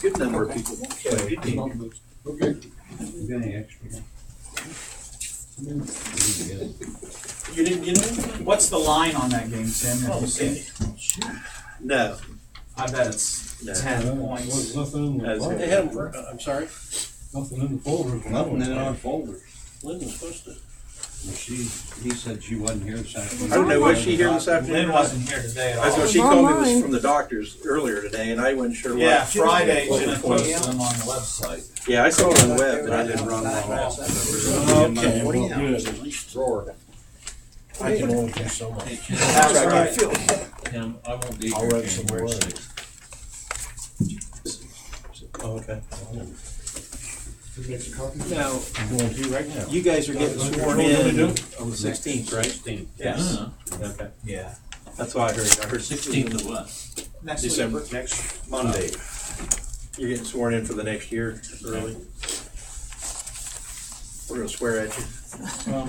Good number of people. Okay. You got any extra? You didn't get it? What's the line on that game, Tim? Have you seen it? No. I bet it's 10 points. Nothing in the folder. They have, I'm sorry? Nothing in the folder. Nothing in our folders. Lynn's supposed to. He said she wasn't here this afternoon. I don't know, was she here this afternoon? Lynn wasn't here today at I was all. gonna, she called me this from the doctors earlier today, and I wasn't sure what. Yeah, Friday, Jenna posted them on the website. Yeah, I saw it on the web, but I didn't run it off. Okay, well, good. At least drawer. I can only do so much. That's right. Tim, I won't be I'll here write some January more. 6th. Oh, okay. Who makes a copy? Now, I'm going to right now. you guys are getting sworn in on the 16th, right? 16th. Yes. Okay. Yeah. That's what I heard. I heard 16th of what? Next December. week. Next Monday. You're getting sworn in for the next year early. We're gonna swear at you. Well,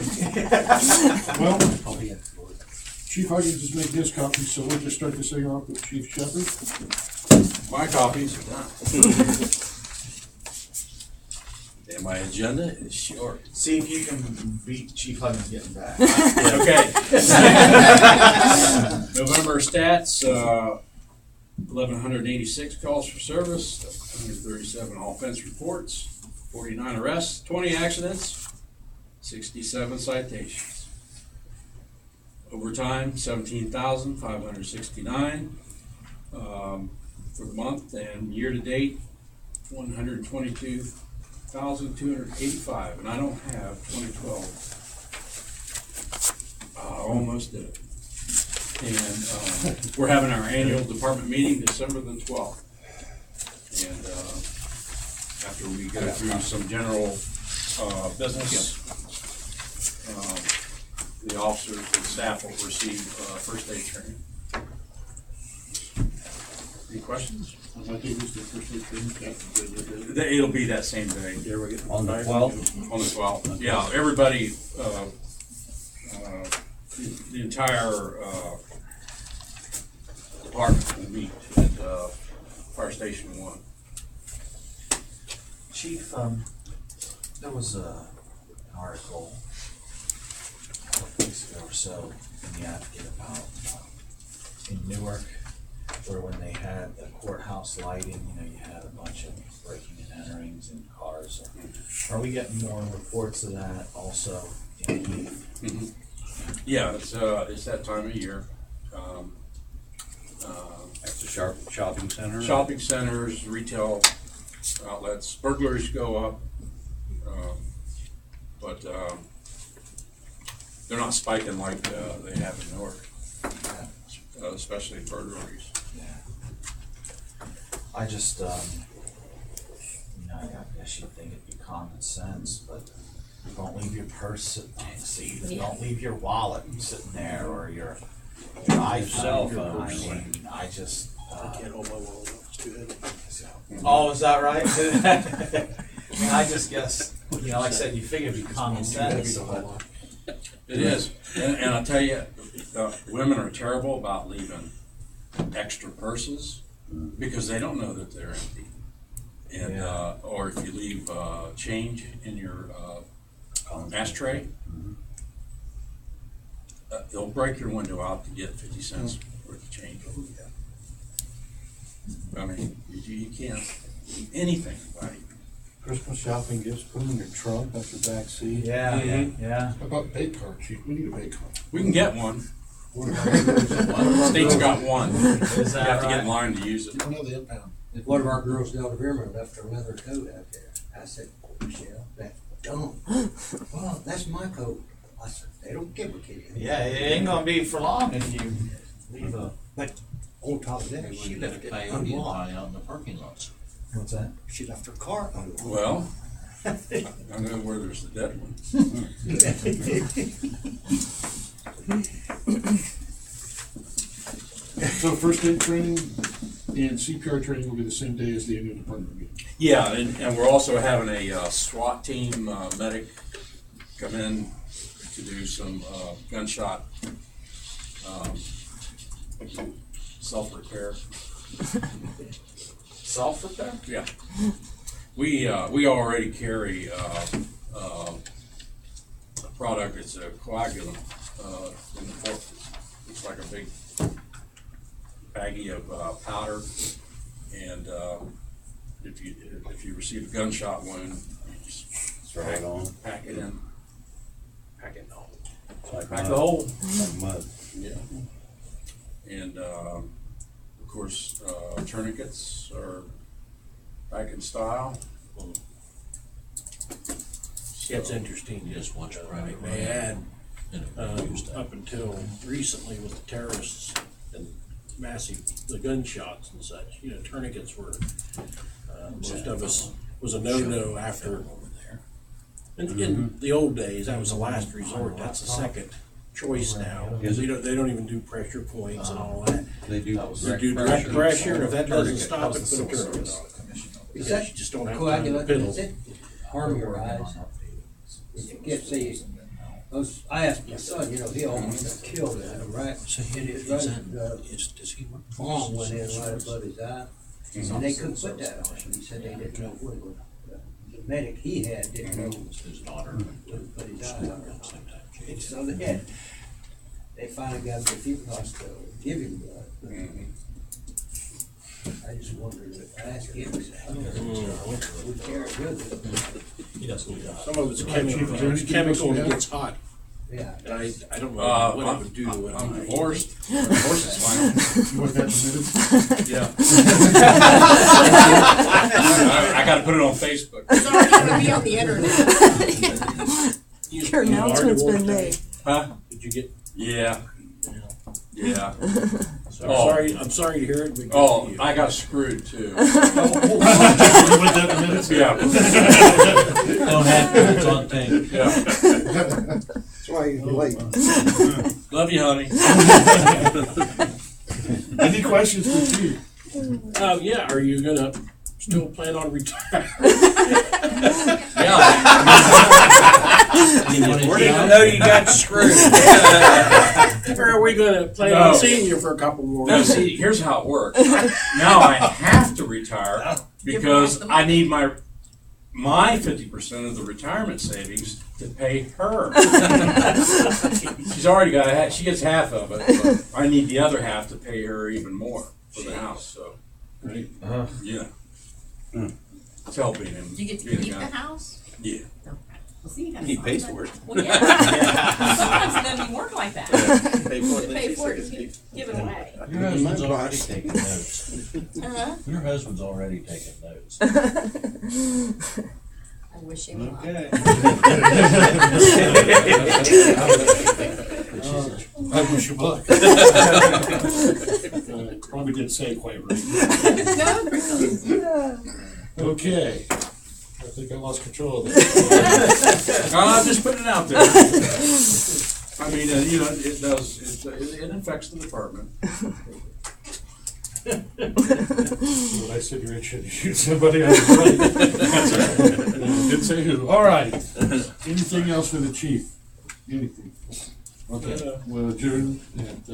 Chief Huggins has made his copy, so we'll just start this thing off with Chief Shepherd. My copies are done. And my agenda is short. See if you can beat Chief Huggins getting back. Okay. November stats, 1,186 calls for service, 137 offense reports, 49 arrests, 20 accidents, 67 citations. Overtime, 17,569 for the month, and year-to-date, 122,285, and I don't have 2012. Almost did it. And we're having our annual department meeting December the 12th. And after we go through some general business, the officers and staff will receive first aid training. Any questions? I think it was the first day training. It'll be that same day. Yeah, we're getting. On the 12th? On the 12th, yeah, everybody, the entire department will meet at Fire Station 1. Chief, there was an article a couple of weeks ago or so in the Advocate about in Newark, where when they had the courthouse lighting, you had a bunch of breaking and enterings in cars. Are we getting more reports of that also in Heath? Mm-hmm. Yeah, it's that time of year. At the shopping center? Shopping centers, retail outlets, burglaries go up, but they're not spiking like they have in Newark, especially burglaries. Yeah. I just, I guess you'd think it'd be common sense, but don't leave your purse sitting on the seat, and don't leave your wallet sitting there, or your Cell iPhone. phone. I mean, I just, I can't hold my wallet, it's too heavy. Oh, is that right? I mean, I just guess, like I said, you figure it'd be common sense. But It is, and I'll tell you, women are terrible about leaving extra purses because they don't know that they're empty. And, or if you leave change in your ashtray, they'll break your window out to get 50 cents worth of change. I mean, you can't leave anything by you. Christmas shopping gifts, put them in your trunk, that's your back seat. yeah, yeah. How about bake card, Chief? We need a bake card. We can get one. What about State's got one. Is You that have to get in right? line to use it. don't know the impound. One of our girls down at Veerman left her leather coat out there. I said, Michelle, that's dumb. Well, that's my coat. I said, they don't give a kid. Yeah, it ain't gonna be for long if you leave a. But on top of that, she left it unlocked. Out in the parking lots. what's that? She left her car unlocked. Well, I know where there's the dead one. So first aid training and CPR training will be the same day as the annual department meeting. Yeah, and we're also having a SWAT team medic come in to do some gunshot self-repair Self-repair? Yeah. We already carry, a product, it's a coagulant, in the fork. It's like a big baggie of, powder. And, if you receive a gunshot wound, you just Throw it on. pack it in. Pack it all. Like Pack the mud. hole. Like mud. Yeah. And, of course, tourniquets are back in style. Yeah, it's interesting, just watch it right. They had, up until recently with the terrorists and the gunshots and such, tourniquets were, most of us, was a no-no after. In the old days, that was the last resort, that's the second choice now. Because they don't even do pressure points and all that. They do They do direct pressure, if that doesn't Tourniquet. stop it, put a tourniquet on it. Is Because that you just don't have time to coagulant, piddle. does it harm your eyes? If it gets these, I asked my son, he almost got killed in it, right? And his right, Does he work? palm went in right above his eye, and they couldn't put that on him, he said they didn't know what it was. The medic he had didn't know His daughter. wouldn't put his eye on it. And so they finally got him to fever hospital, give him blood. I just wondered, I asked him, I said, I don't know, we carry it with He does. Some of it's chemical, Chief, is there anything chemical else you and it have? gets hot. us. Yeah. And I don't know what it would do. What it I'm would do. divorced. Divorce is fine. You want that submitted? Yeah. I gotta put it on Facebook. It's already gonna be on the internet. Your announcement's been made. Huh? Did you get? Yeah. Yeah. So Oh. I'm sorry to hear it. But Oh, you. I got screwed too. You want that submitted? Yeah. Don't have to, it's on tape. Yeah. That's why you're late. Love you, honey. Any questions for Chief? Yeah. Are you gonna still plan on retiring? Yeah. Where did you know you got screwed? Or are we gonna plan No. on seeing you for a couple more? No, see, here's how it works. Now I have to retire because I need my 50% of the retirement savings to pay her. She's already got she gets half of it, but I need the other half to pay her even more for the house. So, Right. yeah, it's helping him. Do you get to being a keep the guy. house? Yeah. Well, see, you gotta He sign pays something. for it. Well, yeah. Sometimes it doesn't even work like that. Pay for it, You then pay she for it says to keep. give it away. Your husband's already taking notes. Uh-huh. Your husband's already taking notes. I wish he would. Okay. I wish you luck. Probably didn't say it quite right. No, really. Okay. I think I lost control of this. I'm just putting it out there. I mean, it does. It affects the department. When I said you're itching to shoot somebody, I was right. Didn't say who. All right. Anything else for the chief? Anything? Okay, we'll adjourn at,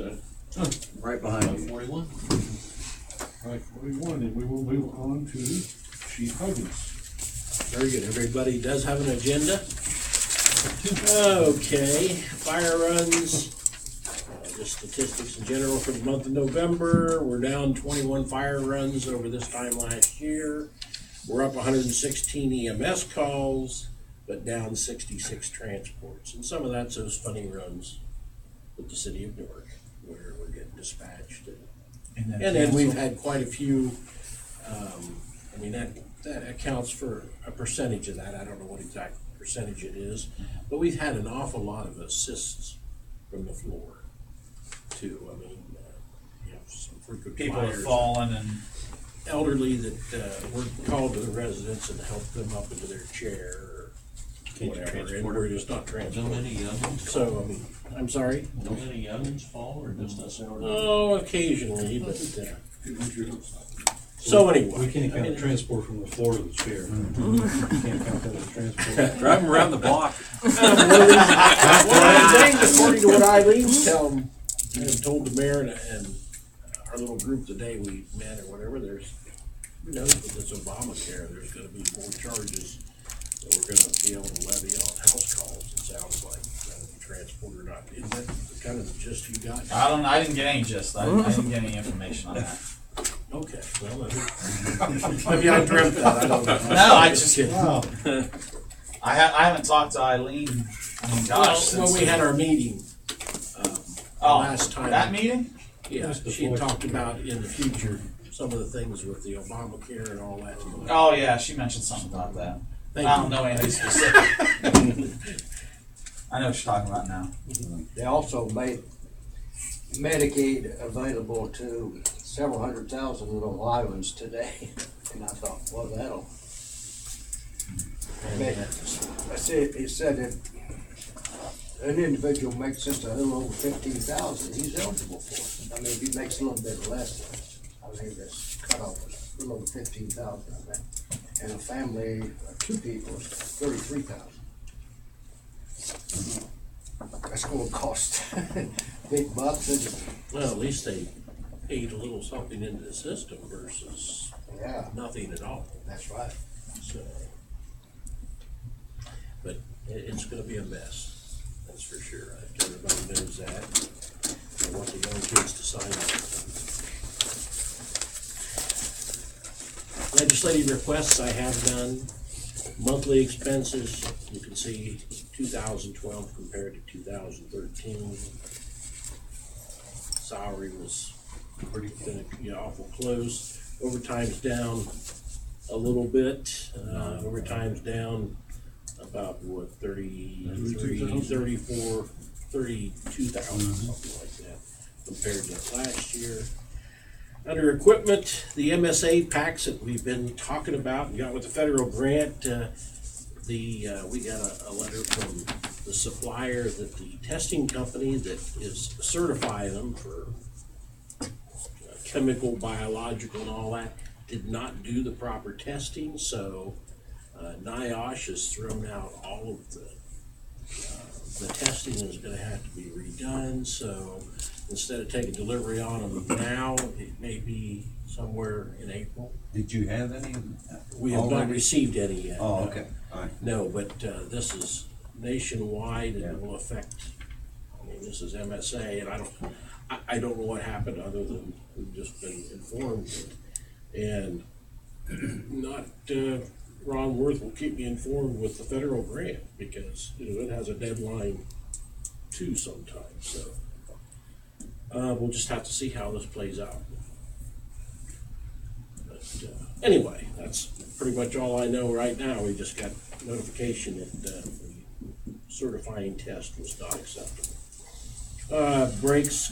Right behind you. 41? 5:41, and we will move on to Chief Huggins. Very good. Everybody does have an agenda. Okay, fire runs. Just statistics in general for the month of November. We're down 21 fire runs over this time last year. We're up 116 EMS calls, but down 66 transports. And some of that's those funny runs with the city of Newark, where we're getting dispatched. And then we've had quite a few, that accounts for a percentage of that. I don't know what exact percentage it is, but we've had an awful lot of assists from the floor too. I mean, some frequent People have flyers, fallen and elderly that were called to the residents and helped them up into their chair or Can't you whatever, and transport we're them? just not Don't transporting. any youngins So, I mean, I'm sorry? Don't any youngins fall, or just us elderly? Oh, occasionally, but, so anyway. We can't count the transport from the floor to the chair. You can't count that as transport. Drive them around the block. One of the things, according to what Eileen's told the mayor and our little group today we met or whatever, there's, who knows with this Obamacare, there's gonna be more charges that we're gonna be able to levy on house calls, it sounds like, transport or not. Isn't that kind of the gist you got? I didn't get any gist. I didn't get any information on that. Okay, well, maybe I dreamt that, I don't know. No, I just kidding. Wow. I haven't talked to Eileen. I mean, gosh. Well, we had our meeting, Oh, last time. that meeting? Yeah, That's the she had voice. talked about in the future, some of the things with the Obamacare and all that. Oh yeah, she mentioned something about that. Thank I don't you. know anything specific. I know what you're talking about now. They also made Medicaid available to several 100,000 little islands today. And I thought, well, that'll. It said if an individual makes just a little over 15,000, he's eligible for it. I mean, if he makes a little bit less, I think this cutoff was a little over 15,000, I think. And a family of two people is 33,000. That's gonna cost big bucks, and, Well, at least they paid a little something into the system versus yeah, nothing at all, that's right. so. But it's gonna be a mess, that's for sure. I think everybody knows that. I want the young kids to sign up. Legislative requests, I have done. Monthly expenses, you can see 2012 compared to 2013. Salary was pretty awful close. Overtime's down a little bit. Overtime's down about what, 33, 34, 32,000, something like that, compared to last year. Under equipment, the MSA packs that we've been talking about, and got with the federal grant, we got a letter from the supplier that the testing company that is certifying them for chemical, biological, and all that did not do the proper testing, so NIOSH has thrown out all of the testing is gonna have to be redone, so instead of taking delivery on them now, it may be somewhere in April. Did you have any? We have not already? received any yet. Oh, no. okay, all right. No, but this is nationwide and it will affect, I mean, this is MSA, and I don't know what happened other than we've just been informed. And not, Ron Worth will keep me informed with the federal grant, because, it has a deadline too sometimes, so. We'll just have to see how this plays out. But, anyway, that's pretty much all I know right now. We just got notification that, the certifying test was not acceptable. Brakes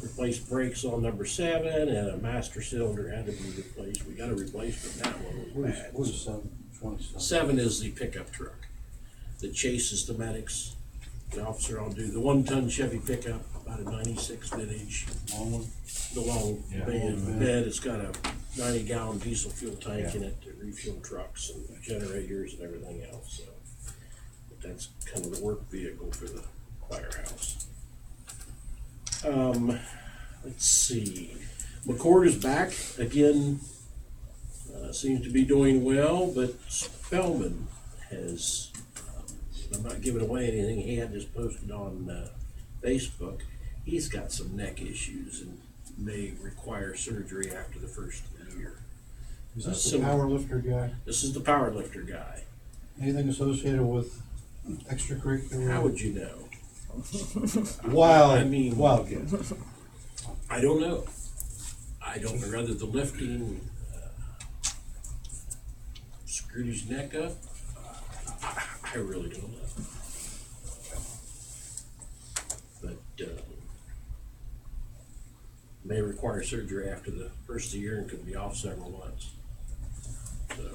replaced brakes on number 7, and a master cylinder had to be replaced. We got a replacement, that one was bad. What is 27? 7 is the pickup truck that chases the medics. The officer will do the 1-ton Chevy pickup, about a 96 vintage, Long one? the long Yeah, bed. long Bed. It's got a 90-gallon diesel fuel tank in it to refuel trucks and generators and everything else, so. But that's kind of the work vehicle for the firehouse. Let's see. McCord is back again. Seems to be doing well, but Spellman has, I'm not giving away anything, he had just posted on Facebook. He's got some neck issues and may require surgery after the first year. Is this the Similar- power lifter guy? This is the power lifter guy. Anything associated with extracurricular? How would you know? Wild, I mean- wild guess. I don't know. I don't know whether the lifting screwed his neck up. I really don't know. But may require surgery after the first of the year and could be off several months. So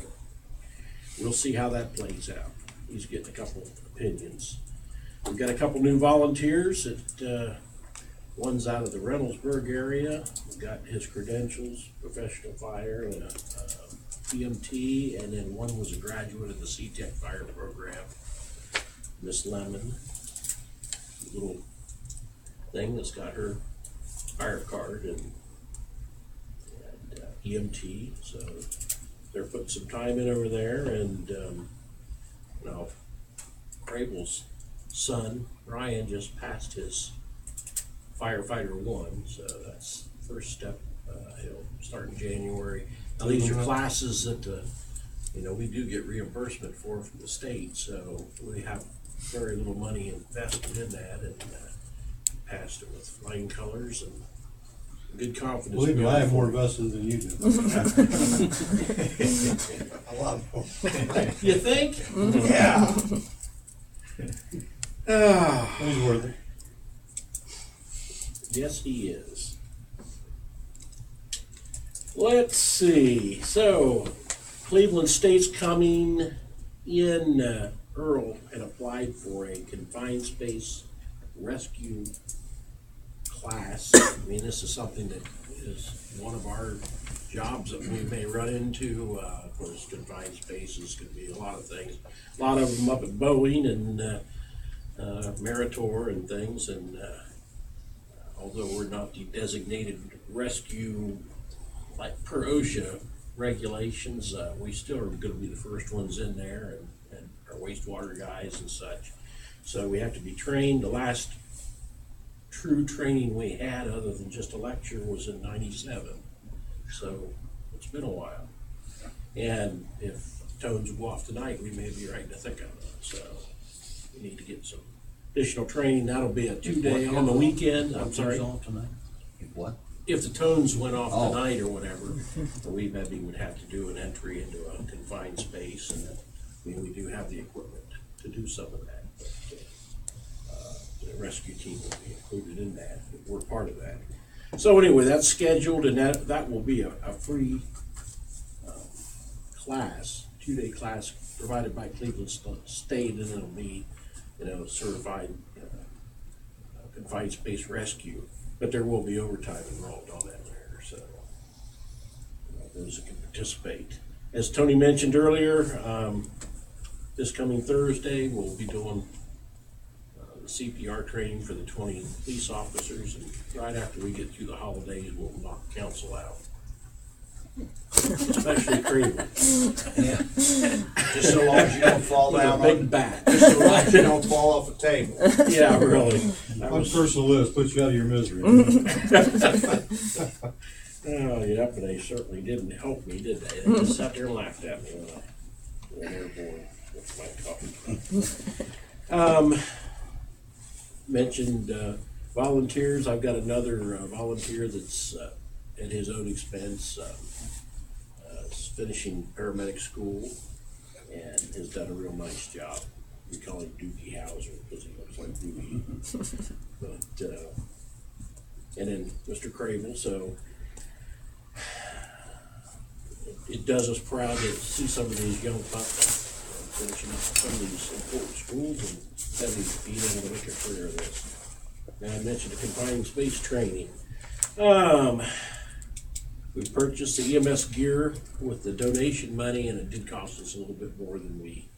we'll see how that plays out. He's getting a couple opinions. We've got a couple new volunteers that one's out of the Reynoldsburg area. We've got his credentials, professional fire, and a PMT, and then one was a graduate of the C-Tech fire program, Miss Lemon. Little thing that's got her fire card, and EMT, so they're putting some time in over there, and, now, Crable's son, Ryan, just passed his firefighter one, so that's the first step. He'll start in January. Now, these are classes that, we do get reimbursement for from the state, so we have very little money invested in that, and passed it with flying colors and good confidence. Believe me, I have more going vested than you do. A lot more. forward. You think? Yeah. He's worth it. Yes, he is. Let's see. So, Cleveland State's coming in. Earl had applied for a confined space rescue class. I mean, this is something that is one of our jobs that we may run into. Of course, confined spaces could be a lot of things. A lot of them up at Boeing and Meritor and things. And although we're not the designated rescue, like per OSHA regulations, we still are going to be the first ones in there, and our wastewater guys and such. So we have to be trained. The last true training we had, other than just a lecture, was in '97. So it's been a while. And if tones go off tonight, we may be right in the thick of it. So we need to get some additional training. That'll be a 2-day on the weekend. I'm sorry. What? If the tones went off Oh. tonight or whatever, we maybe would have to do an entry into a confined space, and we do have the equipment to do some of that. But, the rescue team will be included in that. We're part of that. So anyway, that's scheduled, and that will be a free class, 2-day class provided by Cleveland State, and it'll be, certified confined space rescue. But there will be overtime involved on that there, so those that can participate. As Tony mentioned earlier, this coming Thursday, we'll be doing the CPR training for the 20 police officers, and right after we get through the holidays, we'll knock council out. Especially Craven. Just so long as you don't fall With a down big on, bat. just so long as you don't fall off a table. Yeah, really. That On was- personal list, puts you out of your misery. Oh, yeah, but they certainly didn't help me, did they? They just sat there and laughed at me when I went airborne with my coffee. Mentioned volunteers. I've got another volunteer that's at his own expense, is finishing paramedic school and has done a real nice job. We call him Dookie Hauser because he looks like Dookie. But, and then Mr. Craven, so it does us proud to see some of these young pups finishing up some of these important schools and having being able to make a career of this. Now, I mentioned the confined space training. We purchased the EMS gear with the donation money, and it did cost us a little bit more than we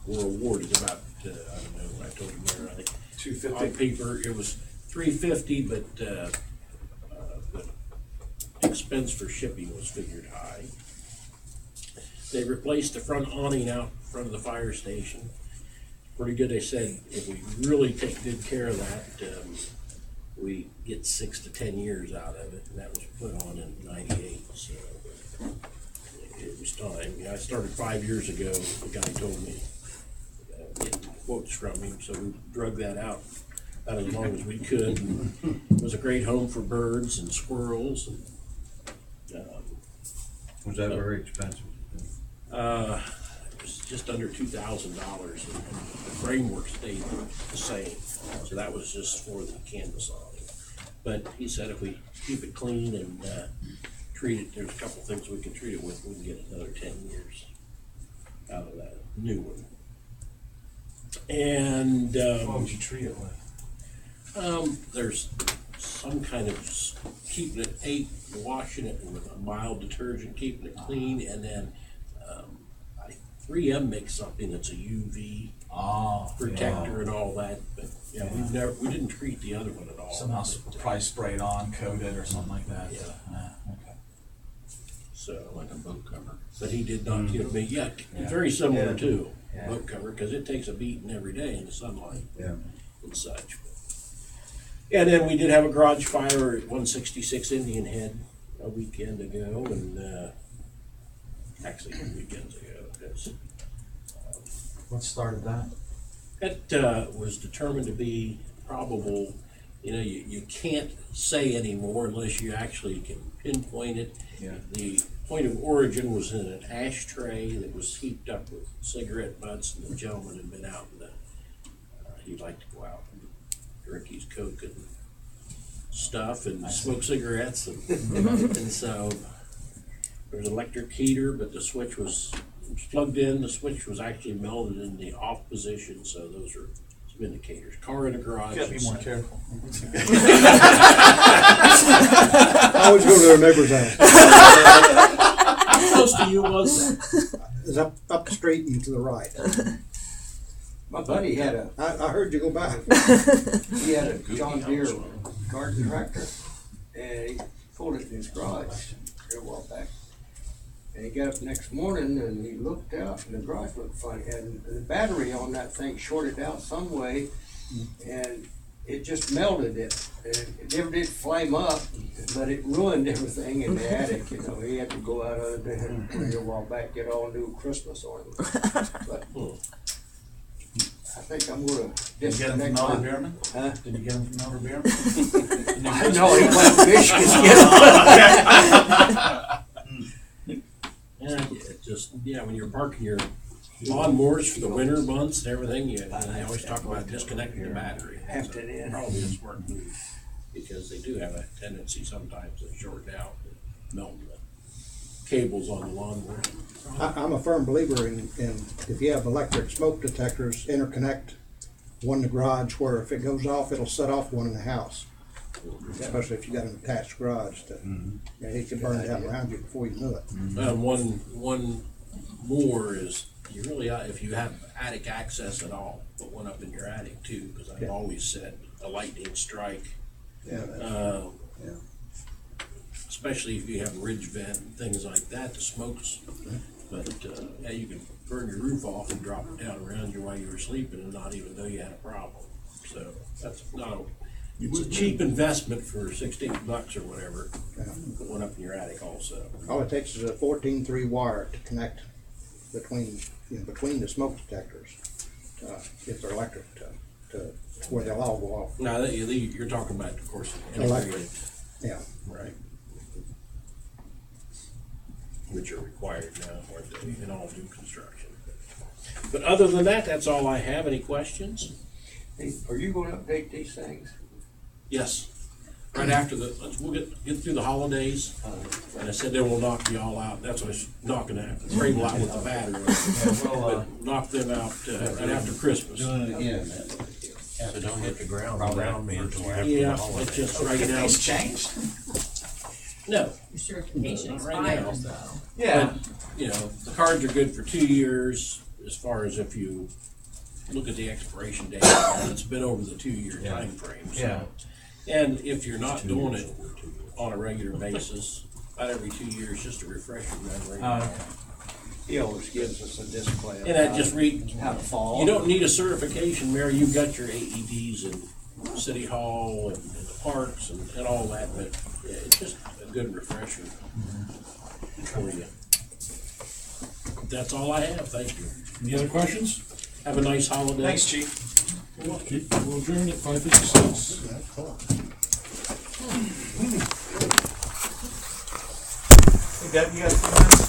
were awarded. About I don't know. I told you there. I think on paper it was $350, but the expense for shipping was figured high. They replaced the front awning out front of the fire station. Pretty good. They said if we really take good care of that, we get 6 to 10 years out of it, and that was put on in '98. So it was time. I started 5 years ago. The guy told me getting quotes from him, so we drug that out as long as we could. And it was a great home for birds and squirrels. And, Was that very expensive? it was just under $2,000, and the framework stayed the same. So that was just for the canvas awning. But he said if we keep it clean and treat it, there's a couple things we can treat it with. We can get another 10 years out of that new one. And What would you treat it with? there's some kind of keeping it washing it with a mild detergent, keeping it clean, and then I 3M makes something that's a UV Oh. protector and all that, but yeah, we didn't treat the other one at all. Somehow probably sprayed on, coated or something like that. Yeah. Okay. So, like a boat cover. But he did not give me, yeah, very similar to Yeah. boat cover, because it takes a beating every day in the sunlight Yeah. and such. And then we did have a garage fire at 166 Indian Head a weekend ago, and actually 2 weekends ago. 'Cause What started that? that was determined to be probable. You know, you can't say anymore unless you actually can pinpoint it. Yeah. The point of origin was in an ashtray that was heaped up with cigarette butts, and the gentleman had been out and he'd like to go out and drink his Coke and stuff and smoke cigarettes, and so there was an electric heater, but the switch was plugged in. The switch was actually melted in the off position, so those are some indicators. Car in the garage. You gotta be more careful. I always go to their neighbor's house. How close to you was that? It's up the street and to the right. My buddy had I heard you go by. He had a John Deere garden tractor, and he pulled it in his garage a while back. And he got up the next morning and he looked out, and the garage looked funny, and the battery on that thing shorted out some way, and it just melted it. And it never did flame up, but it ruined everything in the attic. You know, he had to go out of there a while back, get all new Christmas ornaments. But I think I'm gonna Did you get him from disconnect Elder my. Beerman? Huh? Did you get him from Elder Beerman? I know he went fishing. Yeah, it just, when you're parking your lawnmowers for the winter months and everything, they always talk about disconnecting the battery. Heft it in. Probably a smart move, because they do have a tendency sometimes to short out and melt the cables on the lawnmower. I'm a firm believer in if you have electric smoke detectors, interconnect one in the garage where if it goes off, it'll set off one in the house. Especially if you got an attached garage, it could burn down around you before you knew it. One more is, you really, if you have attic access at all, put one up in your attic too, because I've always said a lightning strike. Especially if you have a ridge vent and things like that, the smokes. But you can burn your roof off and drop it down around you while you were sleeping and not even know you had a problem. So that's not it's a cheap investment for $16 or whatever. Put one up in your attic also. All it takes is a 14-3 wire to connect between the smoke detectors, if they're electric, to where they'll all go off. Now you're talking about, of course, Electric. integrated, Yeah. right? Which are required now, aren't they, in all new construction. But other than that, that's all I have. Any questions? Hey, are you gonna update these things? Yes. Right after we'll get through the holidays, and I said then we'll knock you all out. That's what I was knocking out, Vrabel out with the battery. But knock them out right after Christmas. Doing it again. So don't hit the ground around me until after Yeah, it's just right now. It's changed? No, Your certification Not right now. expires though. Yeah. but, the cards are good for 2 years, as far as if you look at the expiration date, it's been over the 2-year time frame. So. Yeah. And if you're not doing it on a regular basis, about every 2 years, just to refresh your memory. Okay. He always gives us a display. And that just How to fall. you don't need a certification, Mary, you've got your AEDs in City Hall and the parks and all that, but it's just a good refresher for you. That's all I have, thank you. Any other questions? Have a nice holiday. Thanks, Chief. We'll adjourn at 5:56. Hey, Deb, you got a few minutes?